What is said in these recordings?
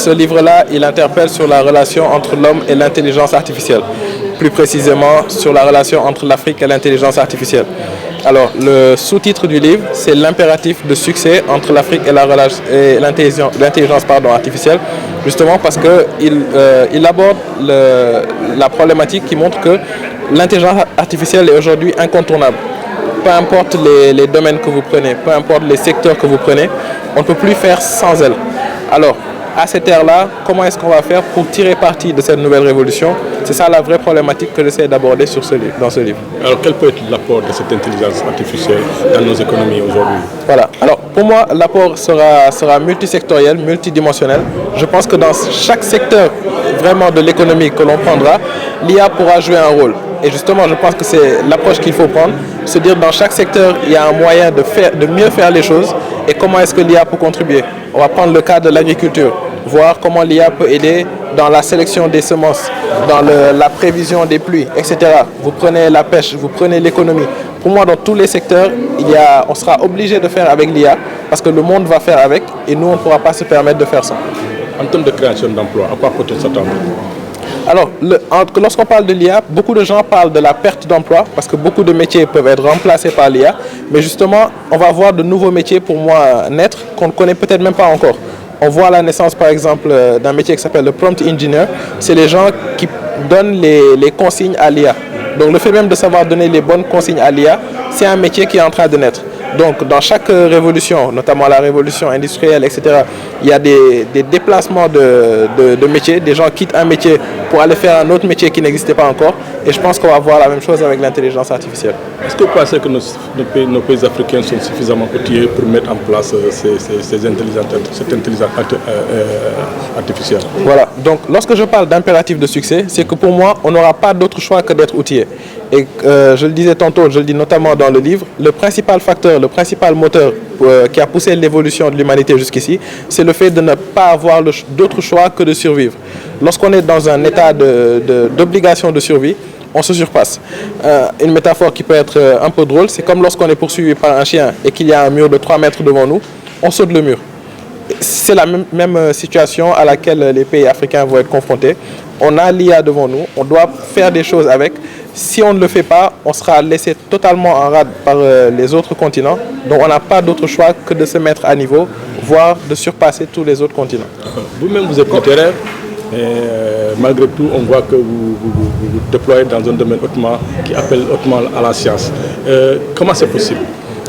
ce livre-là, il interpelle sur la relation entre l'homme et l'intelligence artificielle. Plus précisément, sur la relation entre l'Afrique et l'intelligence artificielle. Alors, le sous-titre du livre, c'est l'impératif de succès entre l'Afrique et l'intelligence artificielle, justement parce qu'il aborde la problématique qui montre que l'intelligence artificielle est aujourd'hui incontournable. Peu importe les domaines que vous prenez, peu importe les secteurs que vous prenez, on ne peut plus faire sans elle. Alors, à cette ère-là, comment est-ce qu'on va faire pour tirer parti de cette nouvelle révolution? C'est ça la vraie problématique que j'essaie d'aborder dans ce livre. Alors, quel peut être l'apport de cette intelligence artificielle dans nos économies aujourd'hui? Voilà. Alors, pour moi, l'apport sera multisectoriel, multidimensionnel. Je pense que dans chaque secteur vraiment de l'économie que l'on prendra, l'IA pourra jouer un rôle. Et justement, je pense que c'est l'approche qu'il faut prendre, se dire dans chaque secteur, il y a un moyen de mieux faire les choses et comment est-ce que l'IA peut contribuer. On va prendre le cas de l'agriculture, voir comment l'IA peut aider dans la sélection des semences, dans la prévision des pluies, etc. Vous prenez la pêche, vous prenez l'économie. Pour moi, dans tous les secteurs, on sera obligé de faire avec l'IA parce que le monde va faire avec et nous, on ne pourra pas se permettre de faire ça. En termes de création d'emplois, à quoi peut-on s'attendre? Alors, lorsqu'on parle de l'IA, beaucoup de gens parlent de la perte d'emploi parce que beaucoup de métiers peuvent être remplacés par l'IA. Mais justement, on va voir de nouveaux métiers pour moi naître qu'on ne connaît peut-être même pas encore. On voit la naissance, par exemple, d'un métier qui s'appelle le prompt engineer. C'est les gens qui donnent les consignes à l'IA. Donc, le fait même de savoir donner les bonnes consignes à l'IA, c'est un métier qui est en train de naître. Donc, dans chaque révolution, notamment la révolution industrielle, etc., il y a des déplacements de métiers. Des gens quittent un métier pour aller faire un autre métier qui n'existait pas encore. Et je pense qu'on va voir la même chose avec l'intelligence artificielle. Est-ce que vous pensez que nos pays africains sont suffisamment outillés pour mettre en place cette intelligence artificielle? Voilà. Donc, lorsque je parle d'impératif de succès, c'est que pour moi, on n'aura pas d'autre choix que d'être outillé. Et je le disais tantôt, je le dis notamment dans le livre, le principal facteur, le principal moteur qui a poussé l'évolution de l'humanité jusqu'ici, c'est le fait de ne pas avoir d'autre choix que de survivre. Lorsqu'on est dans un état d'obligation de survie, on se surpasse. Une métaphore qui peut être un peu drôle, c'est comme lorsqu'on est poursuivi par un chien et qu'il y a un mur de 3 mètres devant nous, on saute le mur. C'est la même situation à laquelle les pays africains vont être confrontés. On a l'IA devant nous, on doit faire des choses avec. Si on ne le fait pas, on sera laissé totalement en rade par les autres continents. Donc on n'a pas d'autre choix que de se mettre à niveau, voire de surpasser tous les autres continents. Vous-même, vous êtes littéraire, mais malgré tout, on voit que vous déployez dans un domaine qui appelle hautement à la science. Comment c'est possible?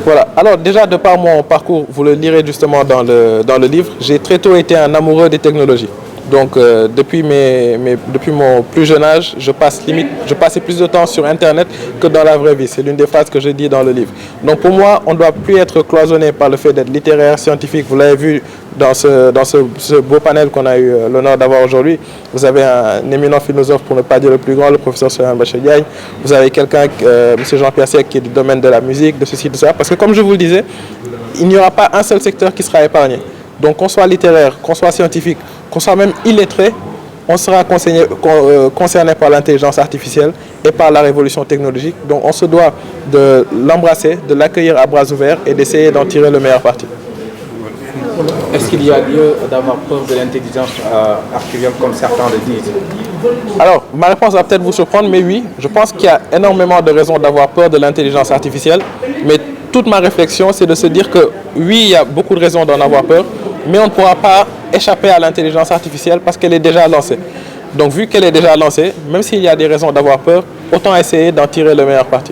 Voilà. Alors déjà, de par mon parcours, vous le lirez justement dans le livre, j'ai très tôt été un amoureux des technologies. Donc depuis mon plus jeune âge, je passais plus de temps sur Internet que dans la vraie vie. C'est l'une des phrases que je dis dans le livre. Donc pour moi, on ne doit plus être cloisonné par le fait d'être littéraire, scientifique. Vous l'avez vu dans ce beau panel qu'on a eu l'honneur d'avoir aujourd'hui. Vous avez un éminent philosophe, pour ne pas dire le plus grand, le professeur Souleymane Bachir Diagne. Vous avez quelqu'un, M. Jean-Pierre Sec, qui est du domaine de la musique, de ceci, de ça. Parce que comme je vous le disais, il n'y aura pas un seul secteur qui sera épargné. Donc qu'on soit littéraire, qu'on soit scientifique, qu'on soit même illettré, on sera concerné par l'intelligence artificielle et par la révolution technologique. Donc on se doit de l'embrasser, de l'accueillir à bras ouverts et d'essayer d'en tirer le meilleur parti. Est-ce qu'il y a lieu d'avoir peur de l'intelligence artificielle comme certains le disent? Alors, ma réponse va peut-être vous surprendre, mais oui, je pense qu'il y a énormément de raisons d'avoir peur de l'intelligence artificielle. Mais toute ma réflexion, c'est de se dire que oui, il y a beaucoup de raisons d'en avoir peur, mais on ne pourra pas échapper à l'intelligence artificielle parce qu'elle est déjà lancée. Donc vu qu'elle est déjà lancée, même s'il y a des raisons d'avoir peur, autant essayer d'en tirer le meilleur parti.